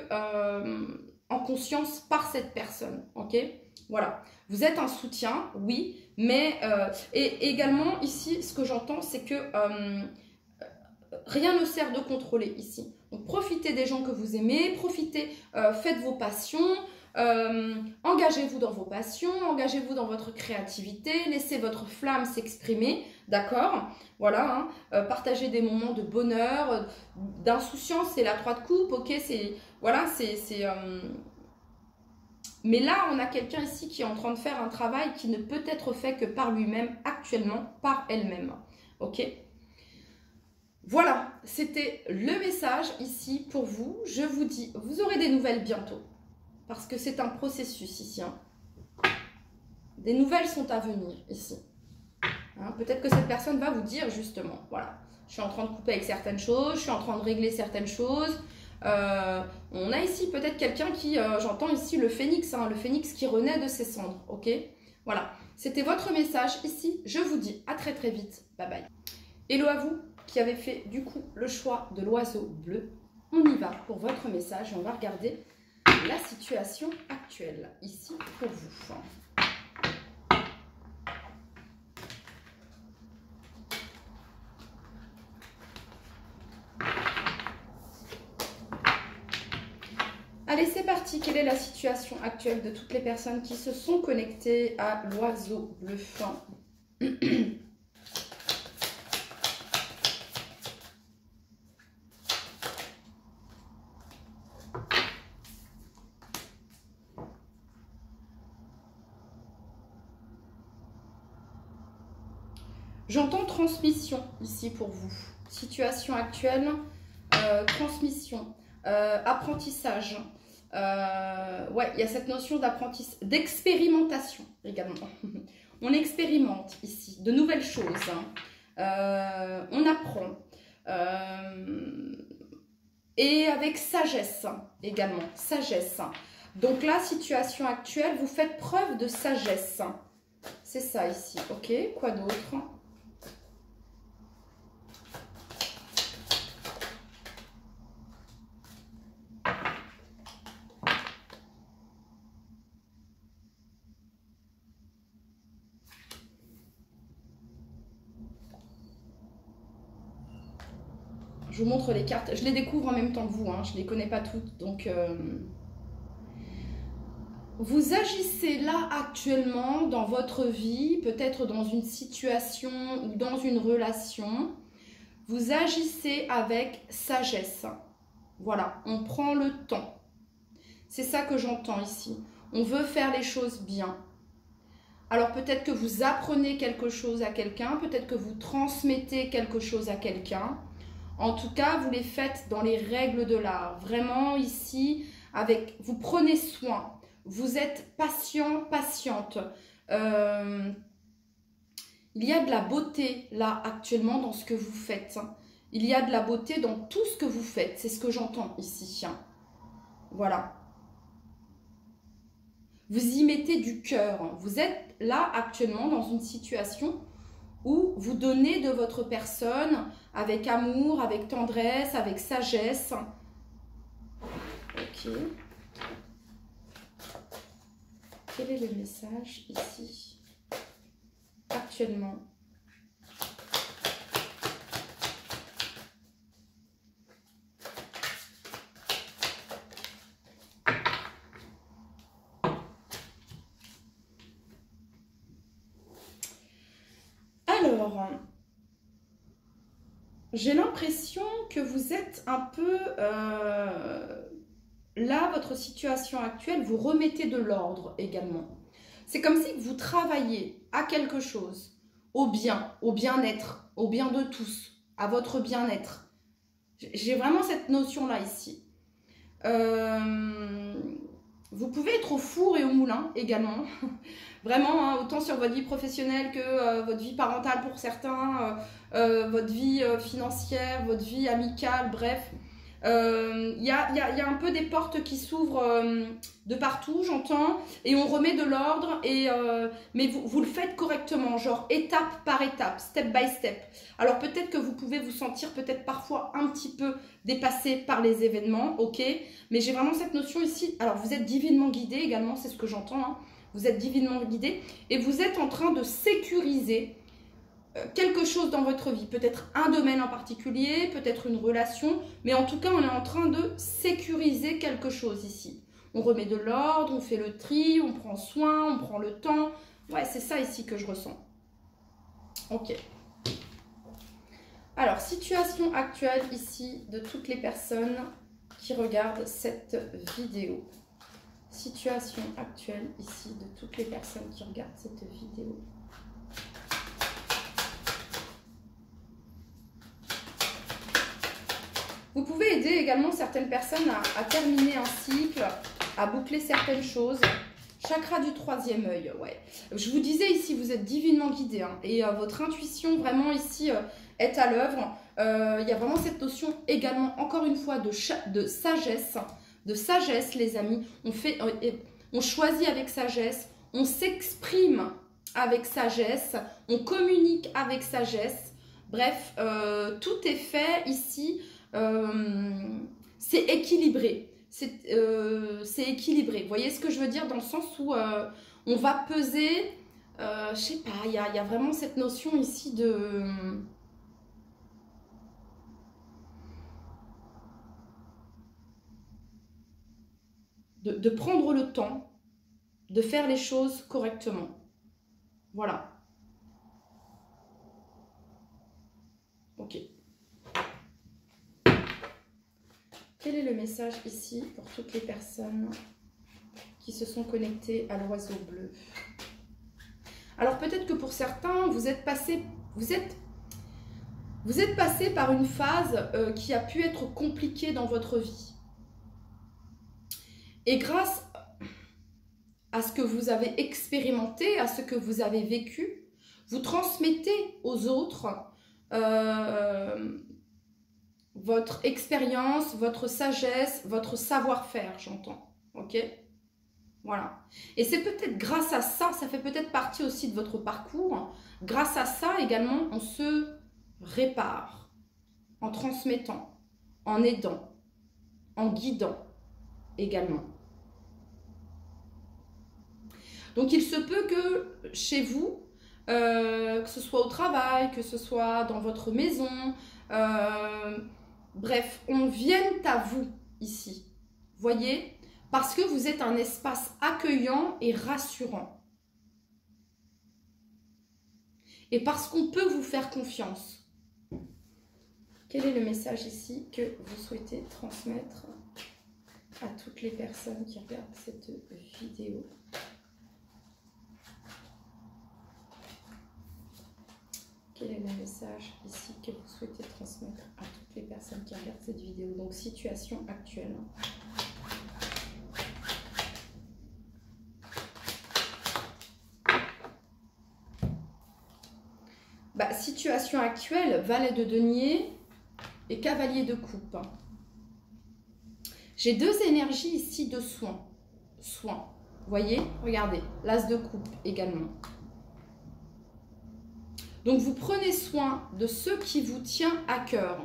en conscience par cette personne, ok? Voilà. Vous êtes un soutien, oui, mais et également ici, ce que j'entends, c'est que rien ne sert de contrôler ici. Donc profitez des gens que vous aimez, profitez, faites vos passions, Engagez-vous dans vos passions, engagez-vous dans votre créativité, laissez votre flamme s'exprimer, d'accord? Voilà, hein, partagez des moments de bonheur, d'insouciance, c'est la 3 de coupe, ok? Voilà, mais là, on a quelqu'un ici qui est en train de faire un travail qui ne peut être fait que par lui-même, actuellement, par elle-même, ok? Voilà, c'était le message ici pour vous. Je vous dis, vous aurez des nouvelles bientôt. Parce que c'est un processus ici. Hein. Des nouvelles sont à venir ici. Hein, peut-être que cette personne va vous dire justement, voilà, je suis en train de couper avec certaines choses, je suis en train de régler certaines choses. On a ici peut-être quelqu'un qui, j'entends ici le phénix, hein, le phénix qui renaît de ses cendres, ok? Voilà, c'était votre message ici. Je vous dis à très très vite. Bye bye. Hello à vous qui avez fait du coup le choix de l'oiseau bleu. On y va pour votre message et on va regarder la situation actuelle ici pour vous. Allez, c'est parti. Quelle est la situation actuelle de toutes les personnes qui se sont connectées à l'oiseau bleu? J'entends transmission ici pour vous. Situation actuelle, transmission, apprentissage. Ouais, il y a cette notion d'apprentissage, d'expérimentation également. On expérimente ici de nouvelles choses. On apprend. Et avec sagesse également. Sagesse. Donc la situation actuelle, vous faites preuve de sagesse. C'est ça ici. Ok, quoi d'autre ? Je vous montre les cartes. Je les découvre en même temps que vous. Hein. Je ne les connais pas toutes. Donc, vous agissez là actuellement dans votre vie, peut-être dans une situation ou dans une relation. Vous agissez avec sagesse. Voilà, on prend le temps. C'est ça que j'entends ici. On veut faire les choses bien. Alors peut-être que vous apprenez quelque chose à quelqu'un, peut-être que vous transmettez quelque chose à quelqu'un. En tout cas, vous les faites dans les règles de l'art. Vraiment ici, vous prenez soin. Vous êtes patient, patiente. Il y a de la beauté là actuellement dans ce que vous faites. Il y a de la beauté dans tout ce que vous faites. C'est ce que j'entends ici. Voilà. Vous y mettez du cœur. Vous êtes là actuellement dans une situation où vous donnez de votre personne avec amour, avec tendresse, avec sagesse. Ok. Quel est le message ici, actuellement? Alors, j'ai l'impression que vous êtes un peu... là, votre situation actuelle, vous remettez de l'ordre également. C'est comme si vous travaillez à quelque chose, au bien-être, au bien de tous, à votre bien-être. J'ai vraiment cette notion-là ici. Vous pouvez être au four et au moulin également. Vraiment, hein, autant sur votre vie professionnelle que votre vie parentale pour certains, votre vie financière, votre vie amicale, bref. Il y a un peu des portes qui s'ouvrent de partout, j'entends, et on remet de l'ordre, mais vous le faites correctement, genre étape par étape, step by step. Alors peut-être que vous pouvez vous sentir peut-être parfois un petit peu dépassé par les événements, ok, mais j'ai vraiment cette notion ici. Alors vous êtes divinement guidé également, c'est ce que j'entends, hein. Vous êtes divinement guidé et vous êtes en train de sécuriser quelque chose dans votre vie, peut-être un domaine en particulier, peut-être une relation, mais en tout cas on est en train de sécuriser quelque chose ici. on remet de l'ordre, on fait le tri, on prend soin, on prend le temps. Ouais, c'est ça ici que je ressens. Ok. Alors, situation actuelle ici de toutes les personnes qui regardent cette vidéo. Situation actuelle ici de toutes les personnes qui regardent cette vidéo. Vous pouvez aider également certaines personnes à terminer un cycle, à boucler certaines choses. Chakra du troisième œil, ouais. Je vous disais ici, vous êtes divinement guidé hein, et votre intuition vraiment ici est à l'œuvre. Il y a vraiment cette notion également, encore une fois, de sagesse. De sagesse, les amis. On choisit avec sagesse, on s'exprime avec sagesse, on communique avec sagesse. Bref, tout est fait ici. C'est équilibré. C'est équilibré. Vous voyez ce que je veux dire dans le sens où on va peser, je sais pas, il y a vraiment cette notion ici de prendre le temps de faire les choses correctement. Voilà. Ok. Quel est le message ici pour toutes les personnes qui se sont connectées à l'oiseau bleu? Alors peut-être que pour certains, vous êtes passé par une phase qui a pu être compliquée dans votre vie. Et grâce à ce que vous avez expérimenté, à ce que vous avez vécu, vous transmettez aux autres votre expérience, votre sagesse, votre savoir-faire, j'entends. Ok? Voilà. Et c'est peut-être grâce à ça, ça fait peut-être partie aussi de votre parcours. Grâce à ça, également, on se répare en transmettant, en aidant, en guidant également. Donc, il se peut que chez vous, que ce soit au travail, que ce soit dans votre maison, bref, on vienne à vous ici, voyez, parce que vous êtes un espace accueillant et rassurant. Et parce qu'on peut vous faire confiance. Quel est le message ici que vous souhaitez transmettre à toutes les personnes qui regardent cette vidéo? Quel est le message ici que vous souhaitez transmettre à toutes les personnes qui regardent cette vidéo? Donc, situation actuelle. Bah, situation actuelle, valet de denier et cavalier de coupe. J'ai deux énergies ici de soin. Soin. Vous voyez? Regardez, l'as de coupe également. Donc, vous prenez soin de ce qui vous tient à cœur.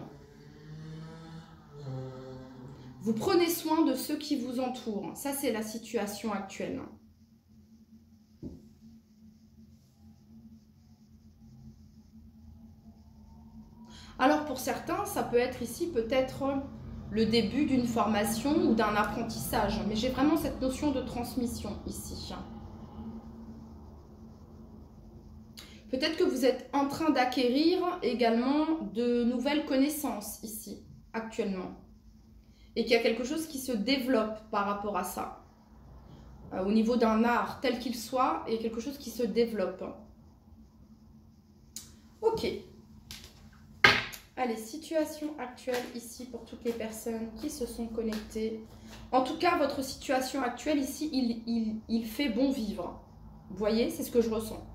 Vous prenez soin de ceux qui vous entourent. Ça, c'est la situation actuelle. Alors, pour certains, ça peut être ici peut-être le début d'une formation ou d'un apprentissage. Mais j'ai vraiment cette notion de transmission ici. Peut-être que vous êtes en train d'acquérir également de nouvelles connaissances ici, actuellement. Et qu'il y a quelque chose qui se développe par rapport à ça. Au niveau d'un art, tel qu'il soit, il y a quelque chose qui se développe. Ok. Allez, situation actuelle ici pour toutes les personnes qui se sont connectées. En tout cas, votre situation actuelle ici, il fait bon vivre. Vous voyez, c'est ce que je ressens.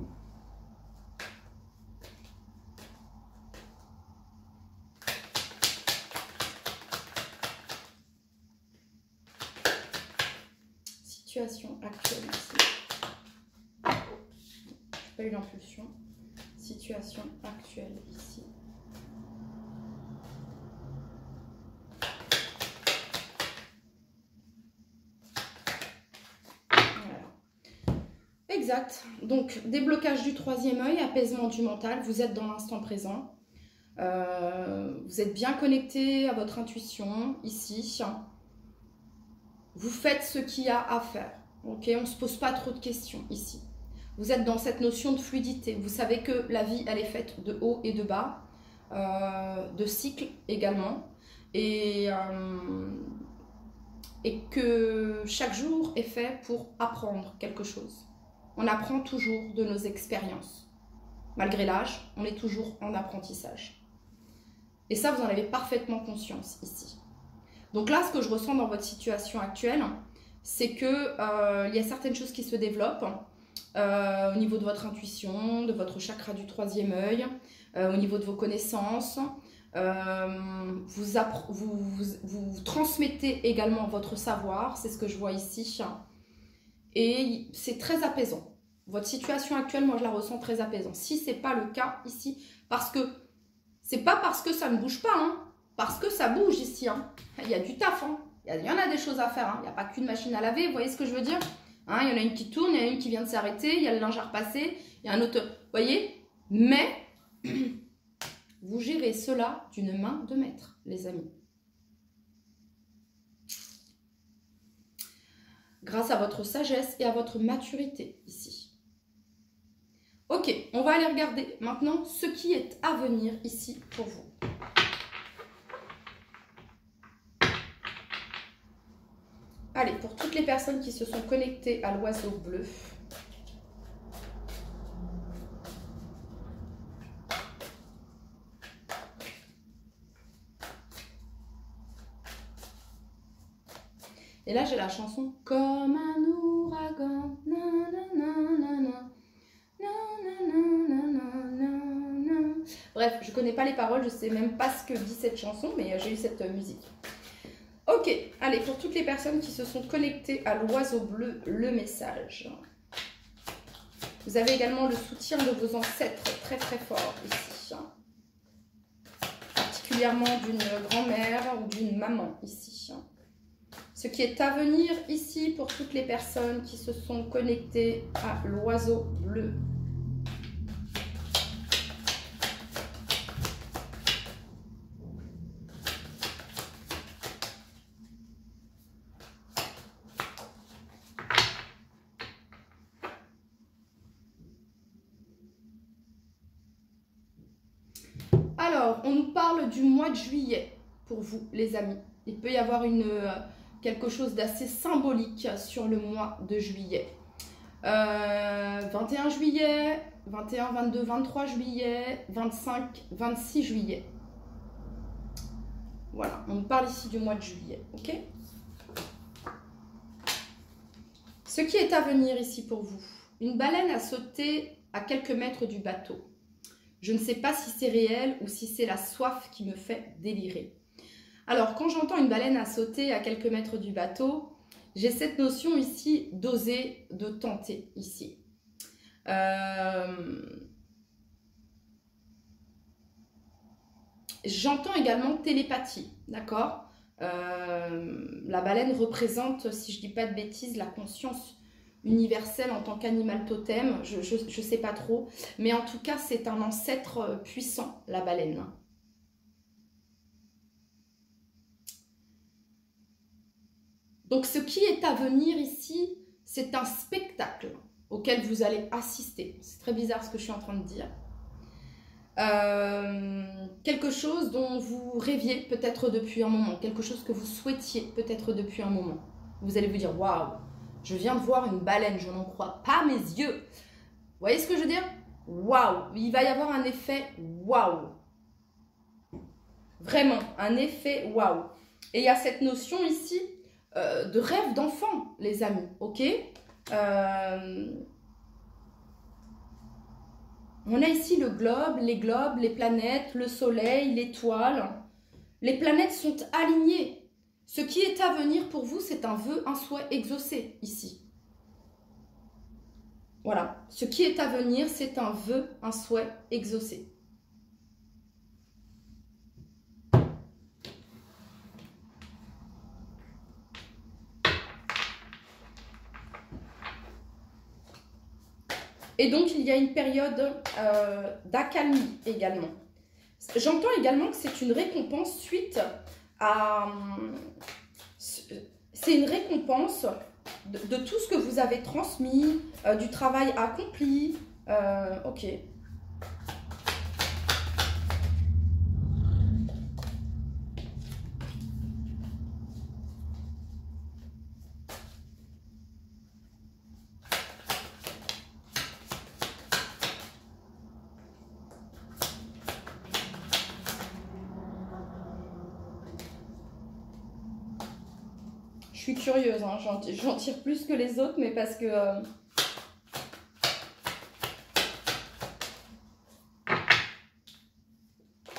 Situation actuelle ici. J'ai pas eu l'impulsion. Situation actuelle ici. Voilà. Exact. Donc, déblocage du troisième œil, apaisement du mental. Vous êtes dans l'instant présent. Vous êtes bien connecté à votre intuition ici. Vous faites ce qu'il y a à faire. Ok, on ne se pose pas trop de questions ici. Vous êtes dans cette notion de fluidité. Vous savez que la vie, elle est faite de haut et de bas, de cycles également. Et que chaque jour est fait pour apprendre quelque chose. On apprend toujours de nos expériences. Malgré l'âge, on est toujours en apprentissage. Et ça, vous en avez parfaitement conscience ici. Donc là, ce que je ressens dans votre situation actuelle, c'est qu'il y a certaines choses qui se développent au niveau de votre intuition, de votre chakra du troisième œil, au niveau de vos connaissances. Vous transmettez également votre savoir, c'est ce que je vois ici. Et c'est très apaisant. Votre situation actuelle, moi je la ressens très apaisante. Si ce n'est pas le cas ici, parce que c'est pas parce que ça ne bouge pas, hein, parce que ça bouge ici. Hein. Il y a du taf, hein. Il y en a des choses à faire. Hein. Il n'y a pas qu'une machine à laver, vous voyez ce que je veux dire, hein, il y en a une qui tourne, il y en a une qui vient de s'arrêter, il y a le linge à repasser, il y a un autre... Vous voyez, mais vous gérez cela d'une main de maître, les amis. Grâce à votre sagesse et à votre maturité ici. Ok, on va aller regarder maintenant ce qui est à venir ici pour vous. Allez, pour toutes les personnes qui se sont connectées à l'oiseau bleu. Et là, j'ai la chanson « Comme un ouragan, nanana, nanana. » Bref, je ne connais pas les paroles, je ne sais même pas ce que dit cette chanson, mais j'ai eu cette musique. Ok, allez, pour toutes les personnes qui se sont connectées à l'oiseau bleu, le message. Vous avez également le soutien de vos ancêtres très très fort ici. Particulièrement d'une grand-mère ou d'une maman ici. Ce qui est à venir ici pour toutes les personnes qui se sont connectées à l'oiseau bleu. Alors, on nous parle du mois de juillet pour vous, les amis. Il peut y avoir quelque chose d'assez symbolique sur le mois de juillet. 21 juillet, 21, 22, 23 juillet, 25, 26 juillet. Voilà, on nous parle ici du mois de juillet, ok? Ce qui est à venir ici pour vous. Une baleine a sauté à quelques mètres du bateau. Je ne sais pas si c'est réel ou si c'est la soif qui me fait délirer. Alors, quand j'entends une baleine à sauter à quelques mètres du bateau, j'ai cette notion ici d'oser, de tenter ici. J'entends également télépathie, d'accord? La baleine représente, si je ne dis pas de bêtises, la conscience universelle en tant qu'animal totem. Je ne sais pas trop, mais en tout cas, c'est un ancêtre puissant, la baleine. Donc, ce qui est à venir ici, c'est un spectacle auquel vous allez assister. C'est très bizarre ce que je suis en train de dire. Quelque chose dont vous rêviez peut-être depuis un moment, quelque chose que vous souhaitiez peut-être depuis un moment. Vous allez vous dire, waouh, je viens de voir une baleine, je n'en crois pas mes yeux. Vous voyez ce que je veux dire? Waouh, il va y avoir un effet waouh. Vraiment, un effet waouh. Et il y a cette notion ici de rêve d'enfant, les amis, ok? On a ici le globe, les planètes, le soleil, l'étoile. Les planètes sont alignées. Ce qui est à venir pour vous, c'est un vœu, un souhait exaucé ici. Voilà. Ce qui est à venir, c'est un vœu, un souhait exaucé. Et donc, il y a une période d'accalmie également. J'entends également que c'est une récompense suite à... c'est une récompense de tout ce que vous avez transmis, du travail accompli. Ok. Je suis curieuse, hein. J'en tire plus que les autres, mais parce que...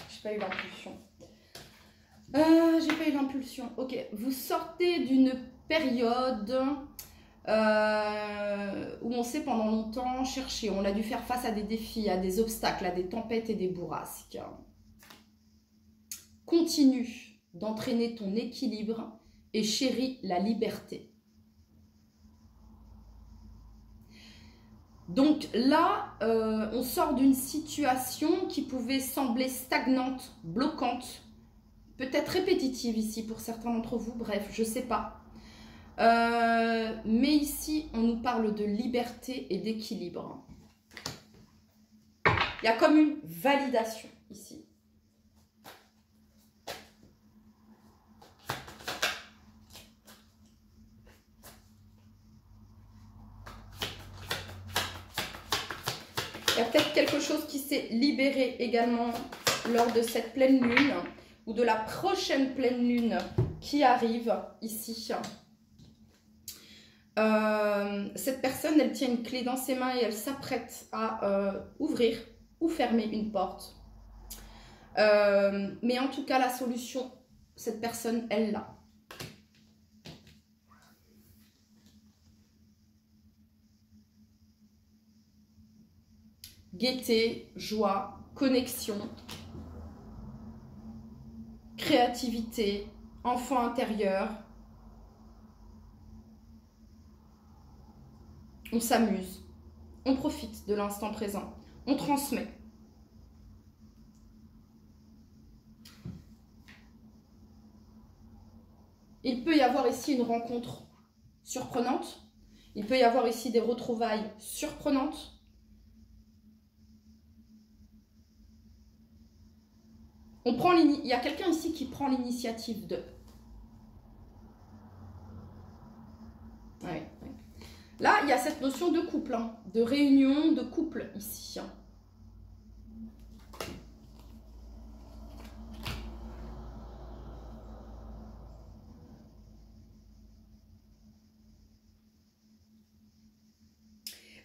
j'ai pas eu l'impulsion. J'ai pas eu l'impulsion. Ok, vous sortez d'une période où on s'est pendant longtemps cherché. On a dû faire face à des défis, à des obstacles, à des tempêtes et des bourrasques. Continue d'entraîner ton équilibre et chéris la liberté. Donc là, on sort d'une situation qui pouvait sembler stagnante, bloquante, peut-être répétitive ici pour certains d'entre vous, bref, je ne sais pas. Mais ici, on nous parle de liberté et d'équilibre. Il y a comme une validation ici. Il y a peut-être quelque chose qui s'est libéré également lors de cette pleine lune ou de la prochaine pleine lune qui arrive ici. Cette personne, elle tient une clé dans ses mains et elle s'apprête à ouvrir ou fermer une porte. Mais en tout cas, la solution, cette personne, elle l'a. Gaieté, joie, connexion, créativité, enfant intérieur. On s'amuse, on profite de l'instant présent, on transmet. Il peut y avoir ici une rencontre surprenante, il peut y avoir ici des retrouvailles surprenantes. Il y a quelqu'un ici qui prend l'initiative de... Ouais. Là, il y a cette notion de couple, hein, de réunion de couple ici.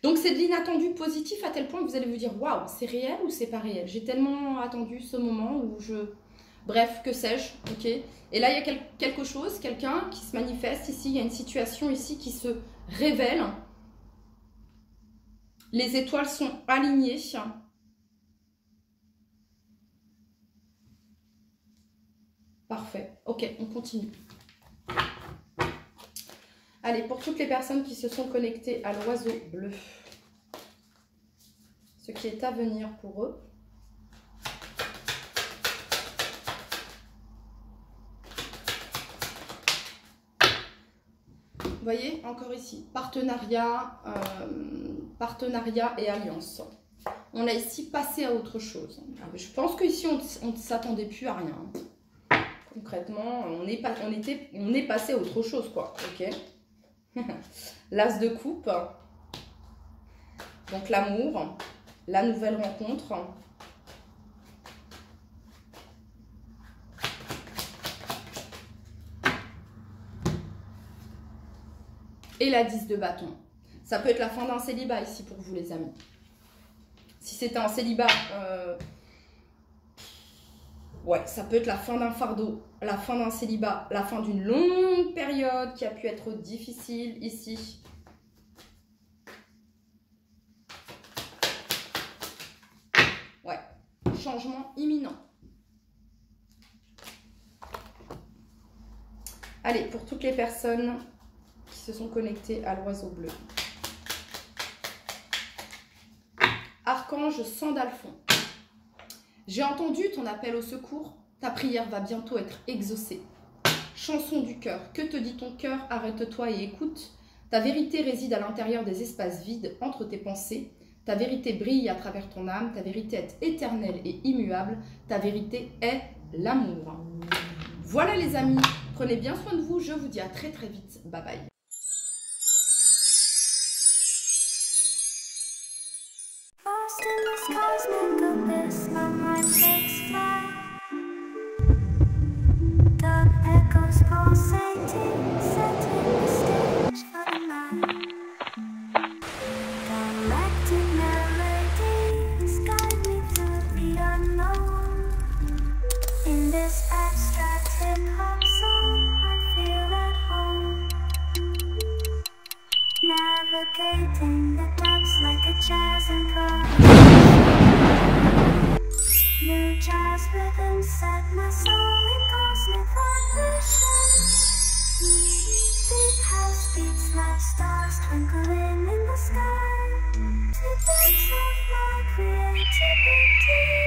Donc, c'est de l'inattendu positif à tel point que vous allez vous dire « Waouh, c'est réel ou c'est pas réel ?» J'ai tellement attendu ce moment où je... Bref, que sais-je, ok. Et là, il y a quelque chose, quelqu'un qui se manifeste ici. Il y a une situation ici qui se révèle. Les étoiles sont alignées. Parfait. Ok, on continue. Allez, pour toutes les personnes qui se sont connectées à l'oiseau bleu, ce qui est à venir pour eux. Vous voyez, encore ici, partenariat, partenariat et alliance. On a ici passé à autre chose. Je pense qu'ici, on ne s'attendait plus à rien. Concrètement, on est passé à autre chose, quoi. Ok. L'as de coupe, donc l'amour, la nouvelle rencontre, et la 10 de bâton. Ça peut être la fin d'un célibat ici pour vous les amis. Si c'était un célibat, ouais, ça peut être la fin d'un fardeau, la fin d'un célibat, la fin d'une longue période qui a pu être difficile ici. Ouais, changement imminent. Allez, pour toutes les personnes qui se sont connectées à l'oiseau bleu. Archange Sandalphon. J'ai entendu ton appel au secours. Ta prière va bientôt être exaucée. chanson du cœur. Que te dit ton cœur? Arrête-toi et écoute. Ta vérité réside à l'intérieur des espaces vides entre tes pensées. Ta vérité brille à travers ton âme. Ta vérité est éternelle et immuable. Ta vérité est l'amour. Voilà les amis, prenez bien soin de vous. Je vous dis à très très vite. Bye bye. Lost in this cosmic abyss, my mind takes flight. The echoes pulsating, setting the stage for the night. Galactic melodies guide me through the unknown. In this abstract hip-hop song, I feel at home. Navigating the depths like a jazz improviser. New jazz rhythms set my soul in cosmic vibration. Deep house beats like stars twinkling in the sky. To dance of my creativity.